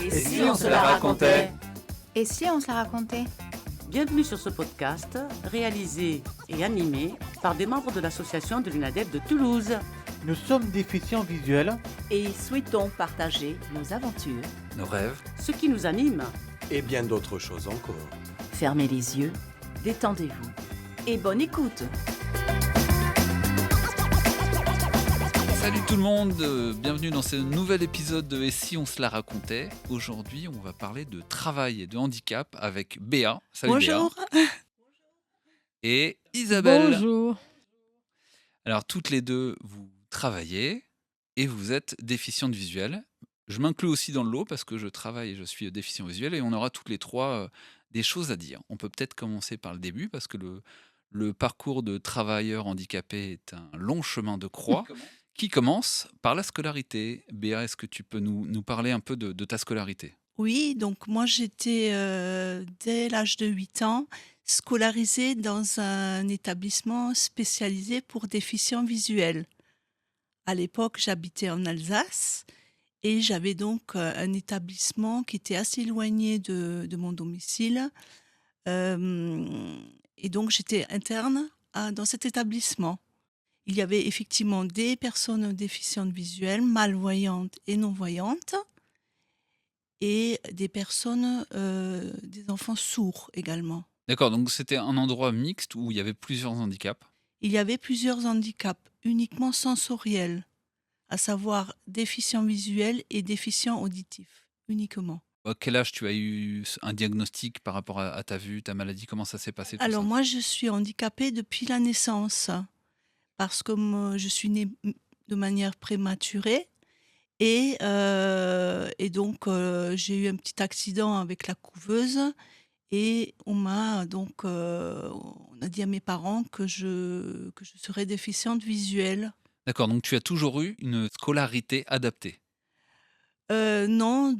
Et si on se la racontait? Et si on se la racontait? Bienvenue sur ce podcast réalisé et animé par des membres de l'association de l'UNADEP de Toulouse. Nous sommes déficients visuels Et souhaitons partager nos aventures. Nos rêves. Ce qui nous anime, Et bien d'autres choses encore. Fermez les yeux, détendez-vous et bonne écoute. Salut tout le monde, bienvenue dans ce nouvel épisode de Et si on se la racontait. Aujourd'hui, on va parler de travail et de handicap avec Béa. Salut Bonjour. Béa. Et Isabelle. Bonjour. Alors toutes les deux, vous travaillez et vous êtes déficientes visuelles. Je m'inclus aussi dans le lot parce que je travaille et je suis déficient visuel et on aura toutes les trois des choses à dire. On peut peut-être commencer par le début parce que le parcours de travailleur handicapé est un long chemin de croix qui commence par la scolarité. Béa, est-ce que tu peux nous parler un peu de ta scolarité ? Oui, donc moi j'étais dès l'âge de 8 ans scolarisée dans un établissement spécialisé pour déficients visuels. À l'époque, j'habitais en Alsace et j'avais donc un établissement qui était assez éloigné de mon domicile. Et donc j'étais interne dans cet établissement. Il y avait effectivement des personnes déficientes visuelles, malvoyantes et non-voyantes, et des personnes, des enfants sourds également. D'accord, donc c'était un endroit mixte où il y avait plusieurs handicaps. Il y avait plusieurs handicaps uniquement sensoriels, à savoir déficients visuels et déficients auditifs, uniquement. À quel âge tu as eu un diagnostic par rapport à ta vue, ta maladie ? Comment ça s'est passé tout Alors ça ? moi, je suis handicapée depuis la naissance, parce que je suis née de manière prématurée. Et donc, j'ai eu un petit accident avec la couveuse et on a dit à mes parents que je serais déficiente visuelle. D'accord, donc tu as toujours eu une scolarité adaptée. Non,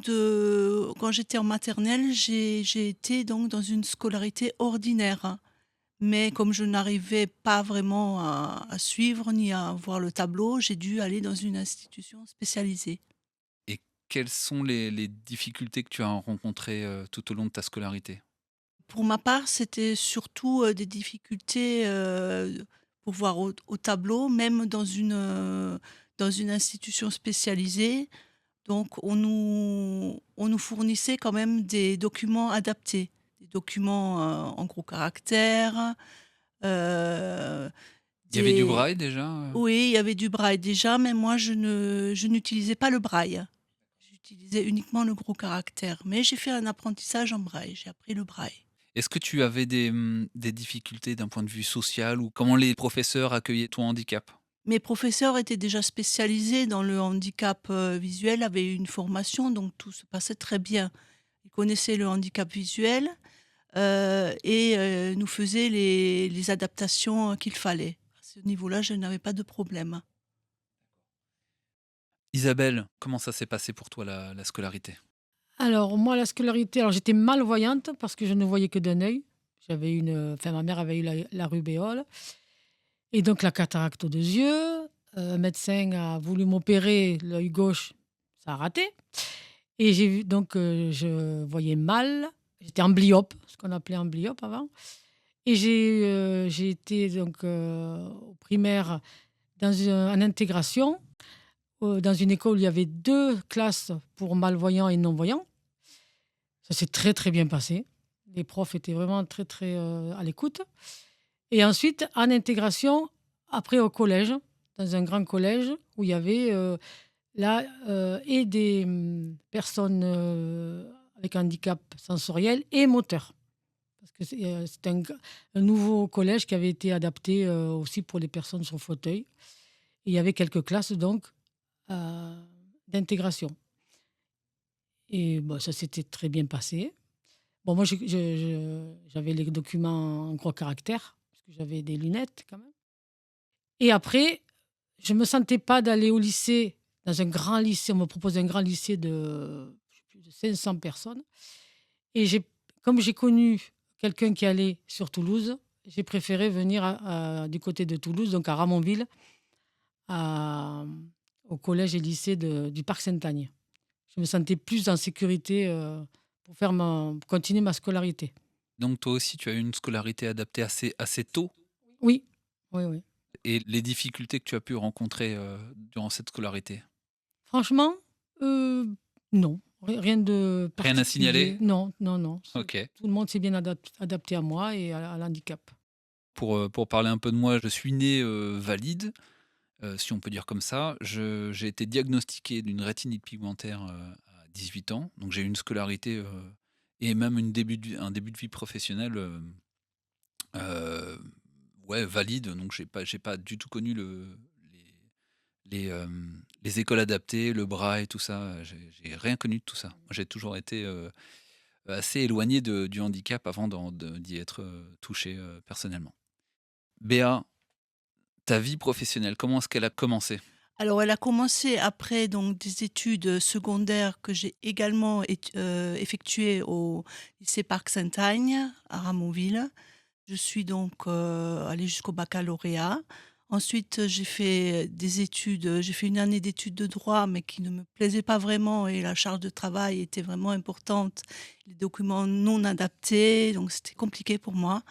quand j'étais en maternelle, j'ai été donc dans une scolarité ordinaire. Mais comme je n'arrivais pas vraiment à suivre ni à voir le tableau, j'ai dû aller dans une institution spécialisée. Et quelles sont les difficultés que tu as rencontrées tout au long de ta scolarité ? Pour ma part, c'était surtout des difficultés pour voir au tableau, même dans une institution spécialisée. Donc, on nous fournissait quand même des documents adaptés, des documents en gros caractères. Il y avait du braille déjà ? Oui, il y avait du braille déjà, mais moi, je n'utilisais pas le braille. J'utilisais uniquement le gros caractère. Mais j'ai fait un apprentissage en braille, j'ai appris le braille. Est-ce que tu avais des difficultés d'un point de vue social ou comment les professeurs accueillaient ton handicap ? Mes professeurs étaient déjà spécialisés dans le handicap visuel, avaient une formation, donc tout se passait très bien. Ils connaissaient le handicap visuel et nous faisaient les adaptations qu'il fallait. À ce niveau-là, je n'avais pas de problème. Isabelle, comment ça s'est passé pour toi la scolarité ? Alors, moi, la scolarité, j'étais malvoyante parce que je ne voyais que d'un œil. Ma mère avait eu la rubéole. Et donc, la cataracte aux 2 yeux. Un médecin a voulu m'opérer l'œil gauche, ça a raté. Et je voyais mal. J'étais amblyope, ce qu'on appelait amblyope avant. Et j'ai été donc au primaire en intégration, dans une école où il y avait 2 classes pour malvoyants et non-voyants. Ça s'est très, très bien passé. Les profs étaient vraiment très, très à l'écoute. Et ensuite, en intégration, après au collège, dans un grand collège, où il y avait et des personnes avec handicap sensoriel et moteur. Parce que c'est un nouveau collège qui avait été adapté aussi pour les personnes sur fauteuil. Et il y avait quelques classes donc d'intégration. Et ça s'était très bien passé. Bon, moi, j'avais les documents en gros caractère, parce que j'avais des lunettes quand même. Et après, je ne me sentais pas d'aller au lycée, dans un grand lycée. On me proposait un grand lycée de 500 personnes. Et comme j'ai connu quelqu'un qui allait sur Toulouse, j'ai préféré venir du côté de Toulouse, donc à Ramonville, à- au collège et lycée du Parc Sainte-Agne. Je me sentais plus en sécurité pour continuer ma scolarité. Donc toi aussi, tu as eu une scolarité adaptée assez tôt. Oui, oui, oui. Et les difficultés que tu as pu rencontrer durant cette scolarité? Franchement, non. Rien de Rien à particulier. signaler? Non, non, non. Ok. Tout le monde s'est bien adapté à moi et à l'handicap. Pour parler un peu de moi, je suis né valide, si on peut dire comme ça. J'ai été diagnostiqué d'une rétinite pigmentaire à 18 ans. Donc j'ai eu une scolarité et même un début de vie professionnelle ouais, valide. Donc j'ai pas du tout connu les écoles adaptées, le braille, tout ça. J'ai rien connu de tout ça. Moi, j'ai toujours été assez éloigné du handicap avant d'y être touché personnellement. Béa, ta vie professionnelle, comment est-ce qu'elle a commencé? Alors, elle a commencé après donc des études secondaires que j'ai également effectuées au lycée Parc Sainte-Agne à Ramonville. Je suis donc allée jusqu'au baccalauréat. Ensuite, j'ai fait j'ai fait une année d'études de droit, mais qui ne me plaisait pas vraiment et la charge de travail était vraiment importante. Les documents non adaptés, donc c'était compliqué pour moi.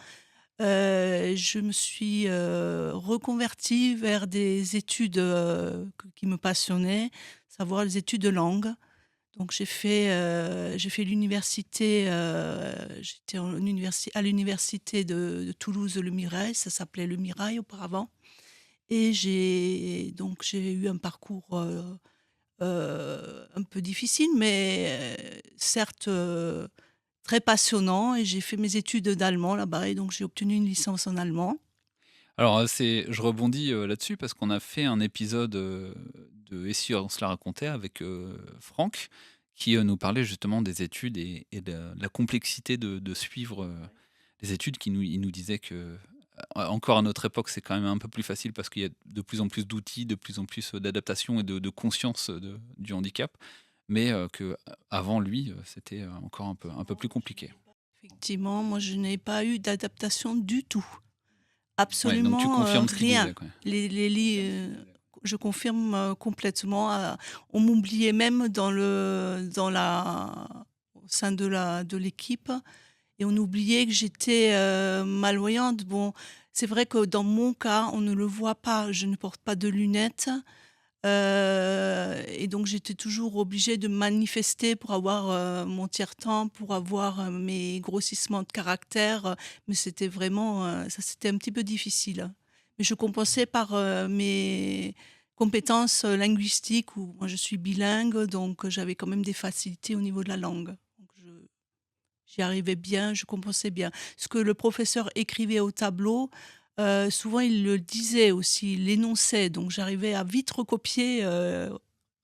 Je me suis reconvertie vers des études qui me passionnaient, savoir les études de langue. Donc j'ai fait l'université, j'étais à l'université de Toulouse Le Mirail, ça s'appelait Le Mirail auparavant. Et j'ai eu un parcours un peu difficile, mais certes très passionnant. Et j'ai fait mes études d'allemand là-bas, et donc j'ai obtenu une licence en allemand. Alors, je rebondis là-dessus parce qu'on a fait un épisode de Et si on se la racontait avec Franck, qui nous parlait justement des études et de la complexité de suivre les études. Il nous disait que, encore à notre époque, c'est quand même un peu plus facile parce qu'il y a de plus en plus d'outils, de plus en plus d'adaptation et de conscience du handicap, mais que avant lui, c'était encore un peu plus compliqué. Effectivement, moi je n'ai pas eu d'adaptation du tout. Ouais, donc tu Absolument confirmes ce qu'il rien. disait, quoi. Je confirme complètement. On m'oubliait même au sein de l'équipe, et on oubliait que j'étais malvoyante. Bon, c'est vrai que dans mon cas, on ne le voit pas. Je ne porte pas de lunettes. Et donc j'étais toujours obligée de manifester pour avoir mon tiers-temps, pour avoir mes grossissements de caractère. Mais c'était vraiment, ça c'était un petit peu difficile. Mais je compensais par mes compétences linguistiques, où moi je suis bilingue, donc j'avais quand même des facilités au niveau de la langue. Donc j'y arrivais bien, je compensais bien. Ce que le professeur écrivait au tableau, souvent il le disait aussi, il l'énonçait, donc j'arrivais à vite recopier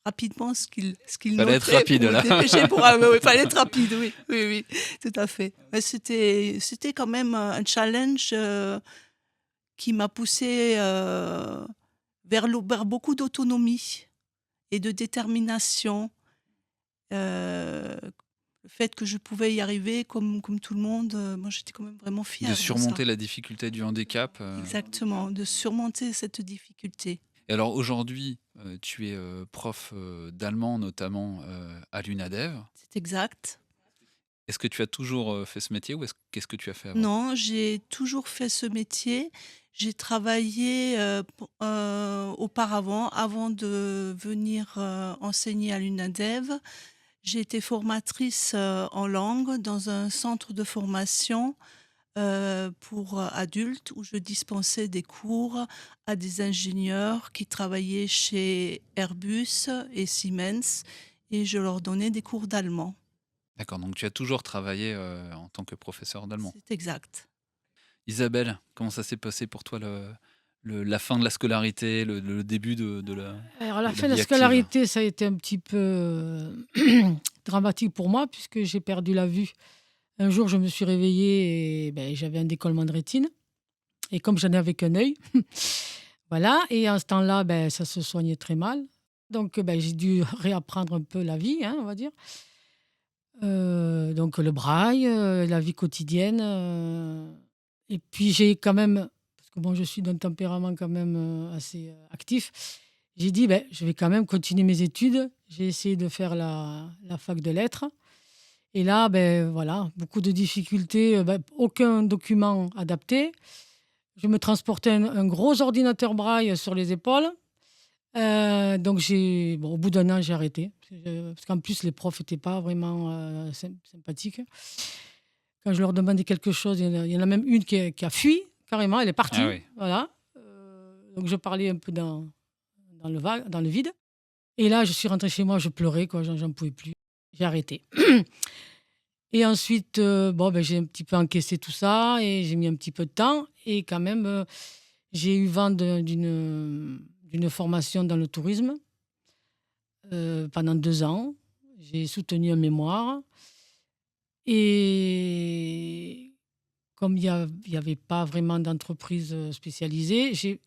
rapidement ce qu'il Fallait notait être rapide, pour me là. dépêcher oui, fallait être rapide, oui, oui, oui, tout à fait. Mais c'était quand même un challenge qui m'a poussé vers beaucoup d'autonomie et de détermination. Le fait que je pouvais y arriver comme tout le monde, moi j'étais quand même vraiment fière De de ça. surmonter la difficulté du handicap. Exactement, de surmonter cette difficulté. Et alors aujourd'hui, tu es prof d'allemand, notamment à l'UNADEV. C'est exact. Est-ce que tu as toujours fait ce métier ou qu'est-ce que tu as fait avant? Non, j'ai toujours fait ce métier. J'ai travaillé auparavant, avant de venir enseigner à l'UNADEV. J'ai été formatrice en langue dans un centre de formation pour adultes, où je dispensais des cours à des ingénieurs qui travaillaient chez Airbus et Siemens, et je leur donnais des cours d'allemand. D'accord, donc tu as toujours travaillé en tant que professeur d'allemand. C'est exact. Isabelle, comment ça s'est passé pour toi la fin de la scolarité, le début Alors, la de fin de la vie active? scolarité, ça a été un petit peu dramatique pour moi, puisque j'ai perdu la vue. Un jour, je me suis réveillée et j'avais un décollement de rétine. Et comme j'en avais qu'un œil, voilà. Et en ce temps-là, ça se soignait très mal. Donc, j'ai dû réapprendre un peu la vie, on va dire. Donc, le braille, la vie quotidienne. Et puis j'ai quand même, parce que bon, je suis d'un tempérament quand même assez actif, j'ai dit, ben, je vais quand même continuer mes études. J'ai essayé de faire la fac de lettres. Et là, ben, voilà, beaucoup de difficultés, ben, aucun document adapté. Je me transportais un gros ordinateur braille sur les épaules. Donc, au bout d'un an, j'ai arrêté. Parce qu'en plus, les profs n'étaient pas vraiment sympathiques. Quand je leur demandais quelque chose, il y en a même une qui a fui, carrément, elle est partie. Ah oui. Voilà. Donc, je parlais un peu dans le vide. Et là, je suis rentrée chez moi, je pleurais, quoi, j'en pouvais plus. J'ai arrêté. Et ensuite, j'ai un petit peu encaissé tout ça et j'ai mis un petit peu de temps. Et quand même, j'ai eu vent d'une formation dans le tourisme pendant 2 ans. J'ai soutenu un mémoire. Et comme il y avait pas vraiment d'entreprise spécialisée, j'ai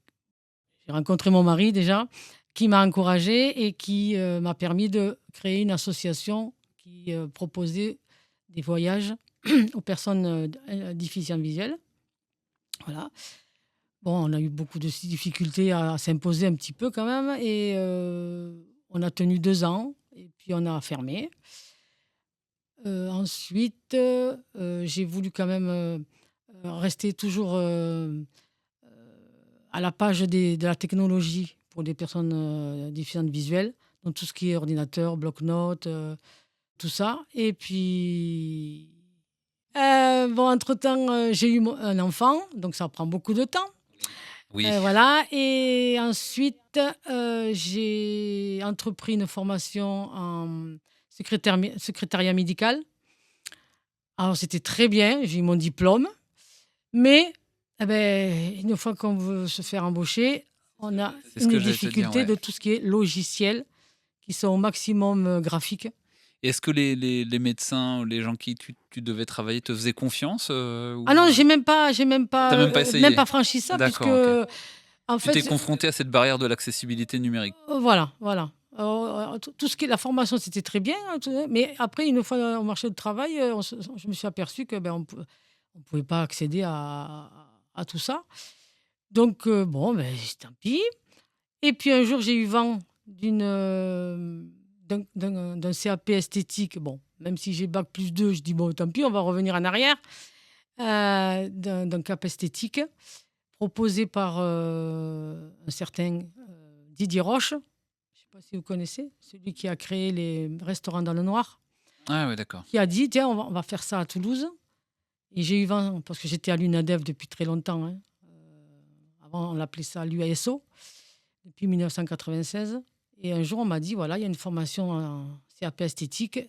rencontré mon mari déjà, qui m'a encouragée et qui m'a permis de créer une association qui proposait des voyages aux personnes déficientes visuelles. Voilà. Bon, on a eu beaucoup de difficultés à s'imposer un petit peu quand même. Et on a tenu 2 ans et puis on a fermé. Ensuite, j'ai voulu quand même rester toujours à la page de la technologie pour les personnes déficientes visuelles. Donc tout ce qui est ordinateur, bloc-notes, tout ça. Et puis, entre-temps, j'ai eu un enfant, donc ça prend beaucoup de temps. Oui. Voilà. Et ensuite, j'ai entrepris une formation en secrétariat médical. Alors, c'était très bien, j'ai eu mon diplôme. Mais, une fois qu'on veut se faire embaucher, on a C'est ce que une j'allais te dire, difficulté ouais. de tout ce qui est logiciel, qui sont au maximum graphiques. Est-ce que les médecins ou les gens qui tu devais travailler te faisaient confiance Ah non, j'ai même pas T'as même pas essayé? même pas franchi ça, puisque D'accord, ok. en Tu t'es fait, confronté à cette barrière de l'accessibilité numérique. voilà. Tout ce qui est la formation, c'était très bien, hein, mais après, une fois au marché du travail, je me suis aperçue que on pouvait pas accéder à tout ça. Donc tant pis. Et puis un jour, j'ai eu vent d'un CAP esthétique. Bon, même si j'ai bac plus 2, je dis bon, tant pis, on va revenir en arrière. D'un CAP esthétique proposé par un certain Didier Roche. Je ne sais pas si vous connaissez, celui qui a créé les restaurants dans le noir, Ah oui, d'accord. qui a dit tiens, on va faire ça à Toulouse. Et j'ai eu vent, parce que j'étais à l'UNADEF depuis très longtemps. Hein. Avant, on l'appelait ça l'UASO, depuis 1996. Et un jour, on m'a dit voilà, il y a une formation en CAP esthétique.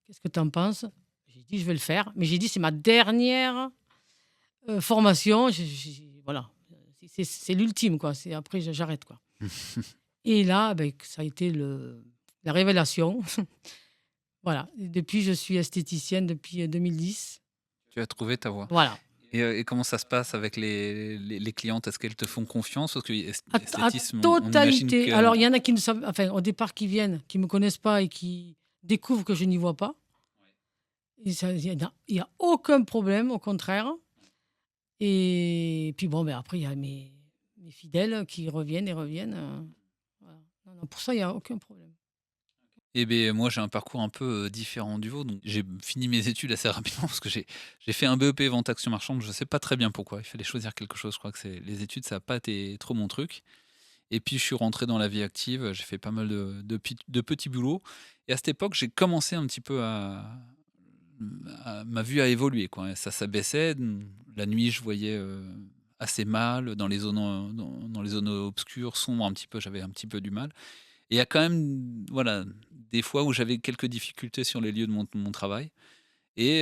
Qu'est-ce que tu en penses? J'ai dit je vais le faire. Mais j'ai dit c'est ma dernière formation. Voilà, c'est l'ultime, quoi. Après, j'arrête, quoi. Et là, ça a été la révélation. Voilà. Et depuis, je suis esthéticienne depuis 2010. Tu as trouvé ta voie. Voilà. Et comment ça se passe avec les clientes? Est-ce qu'elles te font confiance? Parce que À esthétisme, on imagine totalité. que... Alors, il y en a qui ne savent, enfin, au départ, qui viennent, qui ne me connaissent pas et qui découvrent que je n'y vois pas. Et il n'y a aucun problème, au contraire. Et puis, après, il y a mes fidèles qui reviennent et reviennent. Voilà. Non, pour ça, il n'y a aucun problème. Eh bien, moi, j'ai un parcours un peu différent du vôtre. Donc, j'ai fini mes études assez rapidement parce que j'ai fait un BEP vente action marchande. Je ne sais pas très bien pourquoi. Il fallait choisir quelque chose. Je crois que les études, ça n'a pas été trop mon truc. Et puis, je suis rentré dans la vie active. J'ai fait pas mal de petits boulots. Et à cette époque, j'ai commencé un petit peu ma vue a évolué, quoi. Ça s'abaissait. La nuit, je voyais assez mal. Dans les zones obscures, sombres, un petit peu, j'avais un petit peu du mal. Et il y a quand même des fois où j'avais quelques difficultés sur les lieux de mon travail. Et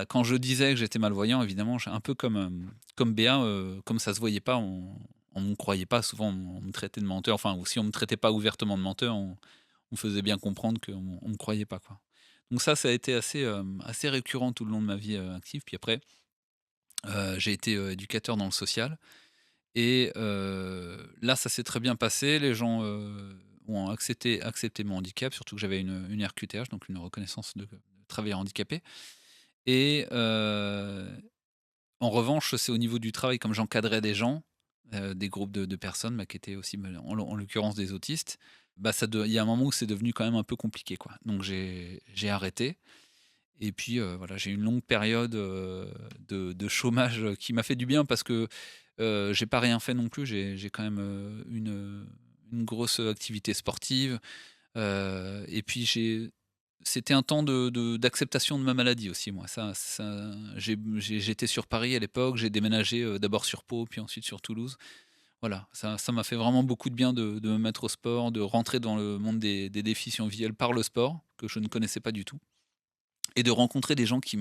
quand je disais que j'étais malvoyant, évidemment, un peu comme Béa, comme ça se voyait pas, on ne me croyait pas. Souvent, on me traitait de menteur. Enfin, ou si on ne me traitait pas ouvertement de menteur, on faisait bien comprendre qu'on ne me croyait pas, quoi. Donc ça a été assez récurrent tout le long de ma vie active. Puis après, j'ai été éducateur dans le social. Et là, ça s'est très bien passé. Les gens ont accepté mon handicap, surtout que j'avais une RQTH, donc une reconnaissance de travailleur handicapé. Et En revanche, c'est au niveau du travail, comme j'encadrais des gens, des groupes de personnes, qui étaient aussi, en l'occurrence, des autistes. Il y a un moment où c'est devenu quand même un peu compliqué, quoi. Donc j'ai arrêté. Et puis voilà, j'ai eu une longue période de chômage qui m'a fait du bien parce que j'ai pas rien fait non plus. J'ai quand même une grosse activité sportive. Et puis c'était un temps d'acceptation de ma maladie aussi, moi. J'étais sur Paris à l'époque, j'ai déménagé d'abord sur Pau, puis ensuite sur Toulouse. Voilà, ça m'a fait vraiment beaucoup de bien de me mettre au sport, de rentrer dans le monde des déficients visuels par le sport, que je ne connaissais pas du tout, et de rencontrer des gens qui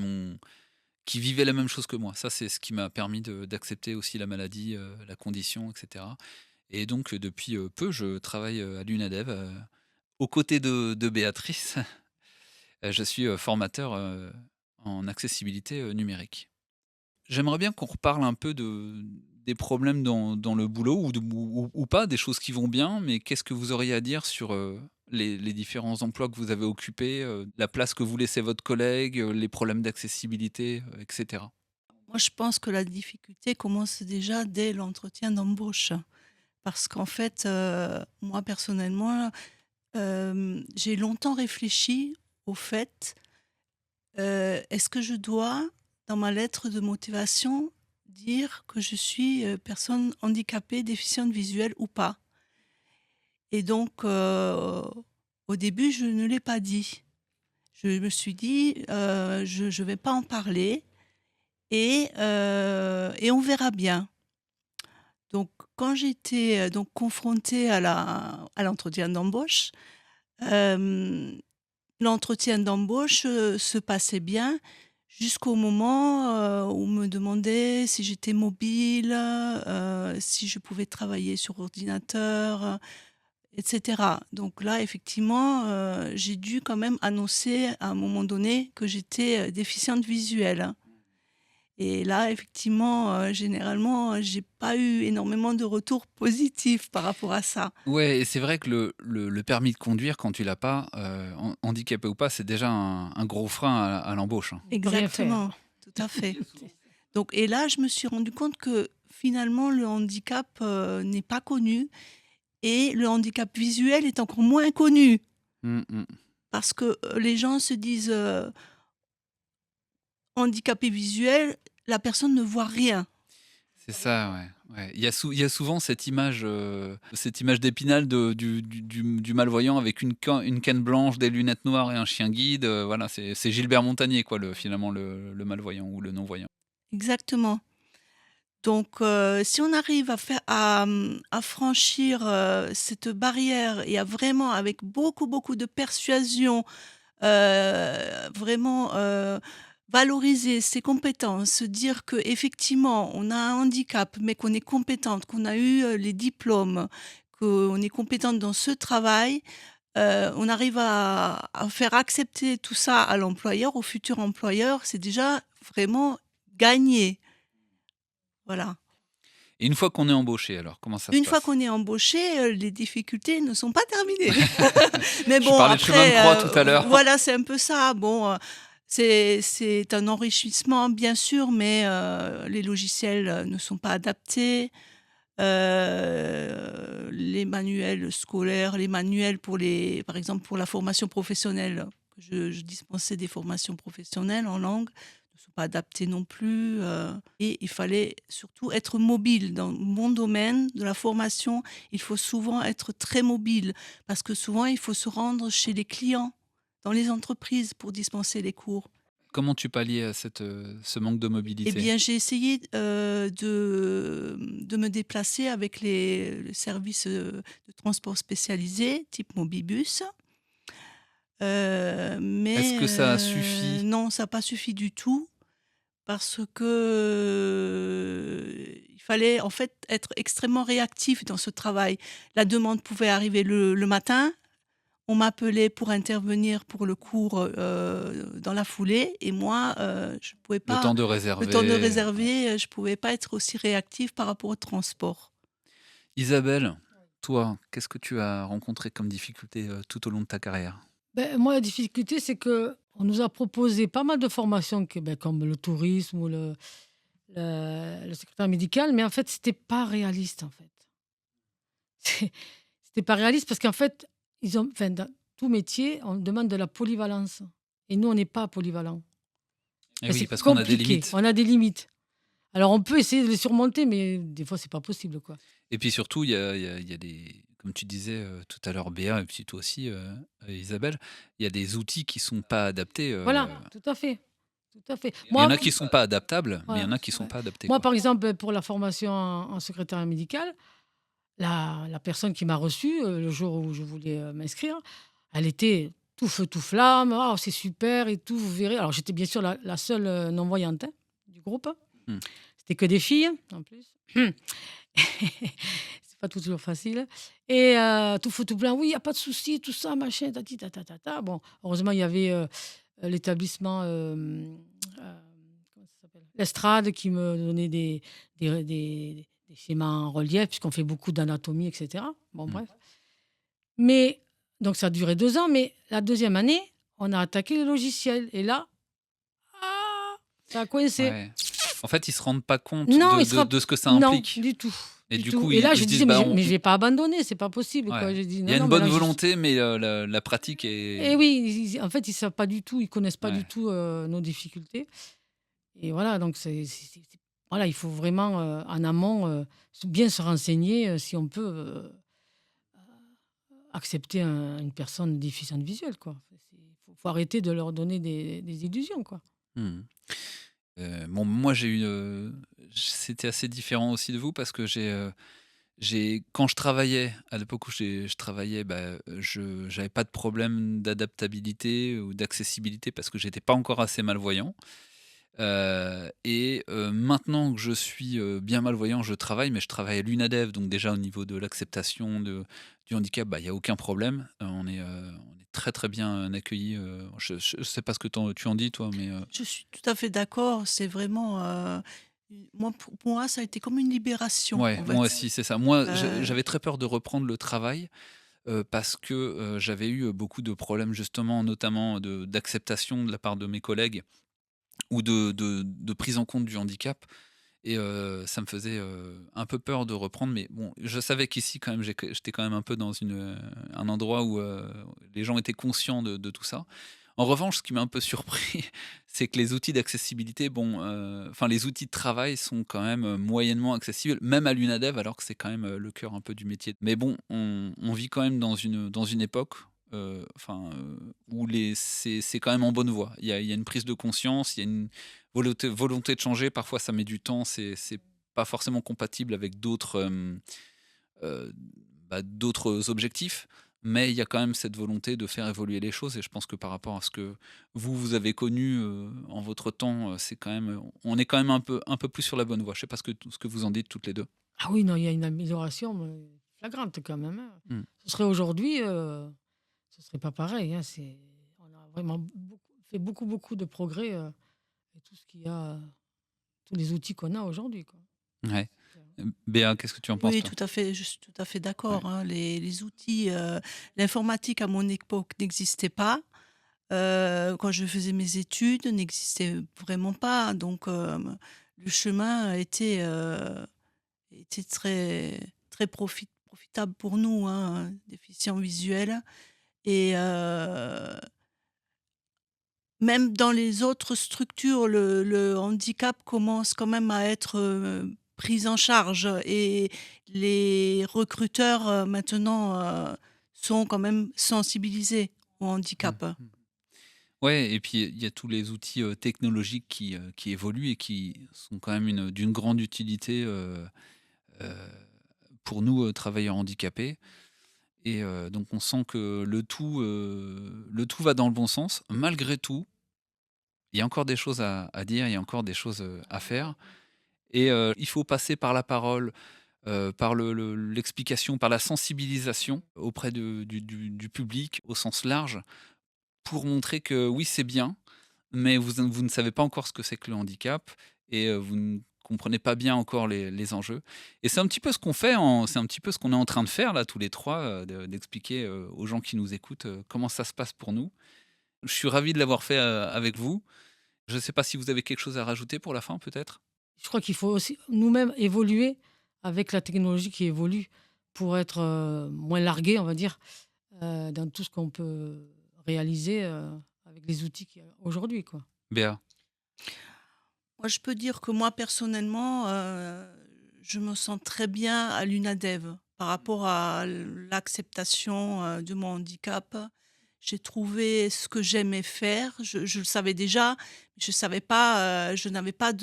vivaient la même chose que moi. Ça, c'est ce qui m'a permis d'accepter aussi la maladie, la condition, etc. Et donc, depuis peu, je travaille à l'UNADEV, aux côtés de Béatrice. Je suis formateur en accessibilité numérique. J'aimerais bien qu'on reparle un peu des problèmes dans le boulot ou pas, des choses qui vont bien, mais qu'est-ce que vous auriez à dire sur les différents emplois que vous avez occupés, la place que vous laissez votre collègue, les problèmes d'accessibilité, etc. Moi, je pense que la difficulté commence déjà dès l'entretien d'embauche. Parce qu'en fait, moi, personnellement, j'ai longtemps réfléchi au fait, est-ce que je dois, dans ma lettre de motivation, dire que je suis personne handicapée, déficiente visuelle ou pas? Et donc, au début, je ne l'ai pas dit. Je me suis dit, je ne vais pas en parler et on verra bien. Donc, quand j'étais donc confrontée à l'entretien d'embauche, l'entretien d'embauche se passait bien jusqu'au moment où on me demandait si j'étais mobile, si je pouvais travailler sur ordinateur, etc. Donc là, effectivement, j'ai dû quand même annoncer à un moment donné que j'étais déficiente visuelle. Et là, effectivement, généralement, j'ai pas eu énormément de retours positifs par rapport à ça. Ouais, et c'est vrai que le permis de conduire, quand tu l'as pas, handicapé ou pas, c'est déjà un gros frein à l'embauche, hein. Exactement, tout à fait. Donc, et là, je me suis rendu compte que finalement, le handicap n'est pas connu et le handicap visuel est encore moins connu parce que les gens se disent handicapé visuel, la personne ne voit rien. C'est ça, ouais. Il y a souvent cette image d'Épinal du malvoyant avec une canne blanche, des lunettes noires et un chien guide. Voilà, c'est Gilbert Montagnier, quoi, finalement, le malvoyant ou le non-voyant. Exactement. Donc, si on arrive à franchir cette barrière et à vraiment, avec beaucoup, beaucoup de persuasion, vraiment valoriser ses compétences, se dire que effectivement on a un handicap, mais qu'on est compétente, qu'on a eu les diplômes, qu'on est compétente dans ce travail, on arrive à faire accepter tout ça à l'employeur, au futur employeur, c'est déjà vraiment gagné. Voilà. Et une fois qu'on est embauché, alors, comment ça se passe? Une fois qu'on est embauché, les difficultés ne sont pas terminées. Mais Je bon, parlais de chemin de croix tout à l'heure. Voilà, c'est un peu ça. Bon, c'est un enrichissement, bien sûr, mais les logiciels ne sont pas adaptés. Les manuels scolaires, les manuels par exemple, pour la formation professionnelle, je dispensais des formations professionnelles en langue, ne sont pas adaptés non plus. Et il fallait surtout être mobile. Dans mon domaine de la formation, il faut souvent être très mobile parce que souvent, il faut se rendre chez les clients, dans les entreprises pour dispenser les cours. Comment tu palliais à ce manque de mobilité? Eh bien, j'ai essayé de me déplacer avec les services de transport spécialisés, type Mobibus. Mais est-ce que ça a suffi? Non, ça n'a pas suffi du tout parce que il fallait en fait être extrêmement réactif dans ce travail. La demande pouvait arriver le matin. On m'appelait pour intervenir pour le cours dans la foulée et moi, je ne pouvais pas... Le temps de réserver. Le temps de réserver, je ne pouvais pas être aussi réactive par rapport au transport. Isabelle, toi, qu'est-ce que tu as rencontré comme difficulté tout au long de ta carrière? Moi, la difficulté, c'est qu'on nous a proposé pas mal de formations comme le tourisme ou le secrétaire médical, mais en fait, c'était pas réaliste, en fait. C'est- C'était pas réaliste parce qu'en fait, dans tout métier, on demande de la polyvalence. Et nous, on n'est pas polyvalent. Et Et oui, c'est parce qu'on a des compliqué. limites. On a des limites. Alors, on peut essayer de les surmonter, mais des fois, c'est pas possible, quoi. Et puis surtout, il y a des, comme tu disais tout à l'heure, Béa, et puis toi aussi, Isabelle, il y a des outils qui sont pas adaptés. Voilà, tout à fait. Tout à fait. Il y en a qui sont pas adaptables, mais il y en a qui sont ouais. pas adaptés. Moi, Quoi. par exemple, pour la formation en secrétariat médical, la personne qui m'a reçue le jour où je voulais m'inscrire, elle était tout feu, tout flamme. Ah, c'est super et tout, vous verrez. Alors, j'étais bien sûr la seule non-voyante du groupe. Hmm. C'était que des filles, en plus. C'est pas toujours facile. Et tout feu, tout blanc. Oui, il n'y a pas de souci, tout ça, machin, tati, tata, tata. Bon, heureusement, il y avait l'établissement, comment ça s'appelle, l'Estrade, qui me donnait des schémas en relief, puisqu'on fait beaucoup d'anatomie, etc. Bon, bref. Mais, donc, ça a duré 2 ans, mais la deuxième année, on a attaqué les logiciels. Et là, ça a coincé. Ouais. En fait, ils se rendent pas compte Non, de ce que ça implique. Non, du tout. Et du du tout. coup, Et ils là, se je disent, disais, bah, mais je vais pas abandonner, c'est pas possible. ouais. Quoi. J'ai dit, Il non, y a une non, bonne mais là, volonté, mais la pratique est. Et oui, en fait, ils savent pas du tout, ils connaissent pas Ouais. du tout nos difficultés. Et voilà, donc voilà, il faut vraiment en amont bien se renseigner si on peut accepter une personne déficiente visuelle, quoi. Faut arrêter de leur donner des illusions, quoi. Hmm. Bon, moi, j'ai eu. C'était assez différent aussi de vous parce que quand je travaillais, à l'époque où je travaillais, bah, je n'avais pas de problème d'adaptabilité ou d'accessibilité parce que j'étais pas encore assez malvoyant. Et maintenant que je suis bien malvoyant, je travaille, mais je travaille à l'UNADEV, donc déjà au niveau de l'acceptation du handicap, bah, il n'y a aucun problème. On est très très bien accueillis. Je ne sais pas ce que tu en dis, toi, mais Je suis tout à fait d'accord. C'est vraiment, pour moi, ça a été comme une libération, ouais, en moi fait. aussi, c'est ça. Moi, Euh, j'avais très peur de reprendre le travail parce que j'avais eu beaucoup de problèmes, justement, notamment d'acceptation de la part de mes collègues ou de prise en compte du handicap. Et ça me faisait un peu peur de reprendre, mais bon, je savais qu'ici, quand même, j'étais quand même un peu dans un endroit où les gens étaient conscients de tout ça. En revanche, ce qui m'a un peu surpris, c'est que les outils d'accessibilité, bon, enfin, les outils de travail sont quand même moyennement accessibles, même à l'UNADEV, alors que c'est quand même le cœur un peu du métier. Mais bon, on vit quand même dans une époque où c'est quand même en bonne voie. Il y a une prise de conscience, il y a une volonté de changer. Parfois, ça met du temps, c'est pas forcément compatible avec euh, d'autres objectifs, mais il y a quand même cette volonté de faire évoluer les choses. Et je pense que par rapport à ce que vous avez connu en votre temps, on est quand même un peu plus sur la bonne voie. Je sais pas ce que vous en dites toutes les deux. Ah oui, non, il y a une amélioration flagrante quand même. Hein. Hmm. Ce serait aujourd'hui, ce serait pas pareil. Hein. On a vraiment fait beaucoup de progrès et tout ce qu'il y a, tous les outils qu'on a aujourd'hui, quoi. Ouais. Béa, qu'est-ce que tu en penses, oui, toi? tout à fait. Je suis tout à fait Ouais. d'accord. Hein. Les outils, l'informatique à mon époque n'existait pas. Quand je faisais mes études, n'existait vraiment pas. Donc, le chemin était très, très profitable pour nous, hein, déficients visuels. Et même dans les autres structures, le handicap commence quand même à être pris en charge. Et les recruteurs, maintenant, sont quand même sensibilisés au handicap. Ouais, et puis il y a tous les outils technologiques qui évoluent et qui sont quand même d'une grande utilité euh, pour nous, travailleurs handicapés. Et donc on sent que le tout va dans le bon sens. Malgré tout, il y a encore des choses à dire, il y a encore des choses à faire. Et il faut passer par la parole, par l'explication, par la sensibilisation auprès du public au sens large, pour montrer que oui, c'est bien, mais vous ne savez pas encore ce que c'est que le handicap et vous ne comprenez pas bien encore les enjeux. Et c'est un petit peu ce qu'on fait, c'est un petit peu ce qu'on est en train de faire là, tous les trois, d'expliquer aux gens qui nous écoutent comment ça se passe pour nous. Je suis ravi de l'avoir fait avec vous. Je ne sais pas si vous avez quelque chose à rajouter pour la fin, peut-être. je crois qu'il faut aussi nous-mêmes évoluer avec la technologie qui évolue pour être moins largué, on va dire, dans tout ce qu'on peut réaliser avec les outils qu'il y a aujourd'hui, quoi. Béa. Moi, je peux dire que moi, personnellement, je me sens très bien à l'UNADEV par rapport à l'acceptation de mon handicap. J'ai trouvé ce que j'aimais faire. Je le savais déjà, mais je n'avais pas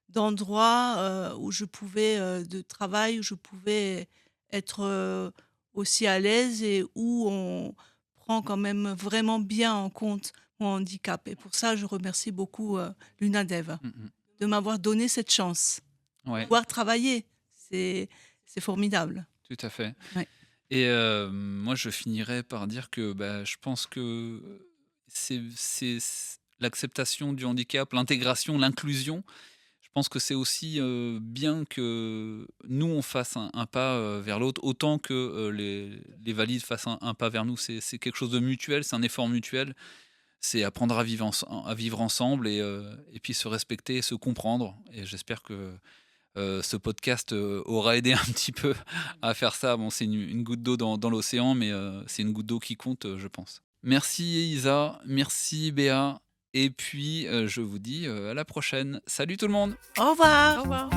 d'endroit où je pouvais, de travail, où je pouvais être aussi à l'aise et où on prend quand même vraiment bien en compte mon handicap. Et pour ça, je remercie beaucoup l'UNADEV de m'avoir donné cette chance. Ouais, Pouvoir travailler, c'est formidable. tout à fait. Ouais. Et moi, je finirais par dire que je pense que c'est l'acceptation du handicap, l'intégration, l'inclusion. Je pense que c'est aussi bien que nous, on fasse un pas vers l'autre, autant que les valides fassent un pas vers nous. C'est quelque chose de mutuel, c'est un effort mutuel. C'est apprendre à vivre ensemble et puis se respecter, se comprendre. Et j'espère que ce podcast aura aidé un petit peu à faire ça. Bon, c'est une goutte d'eau dans l'océan, mais c'est une goutte d'eau qui compte, je pense. Merci Isa, merci Béa. Et puis, je vous dis à la prochaine. Salut tout le monde. Au revoir. Au revoir.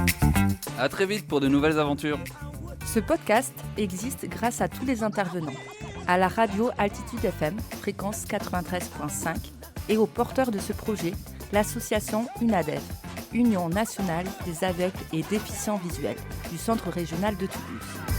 À très vite pour de nouvelles aventures. Ce podcast existe grâce à tous les intervenants, à la radio Altitude FM, fréquence 93.5, et aux porteurs de ce projet, l'association UNADEV, Union nationale des aveugles et déficients visuels, du Centre régional de Toulouse.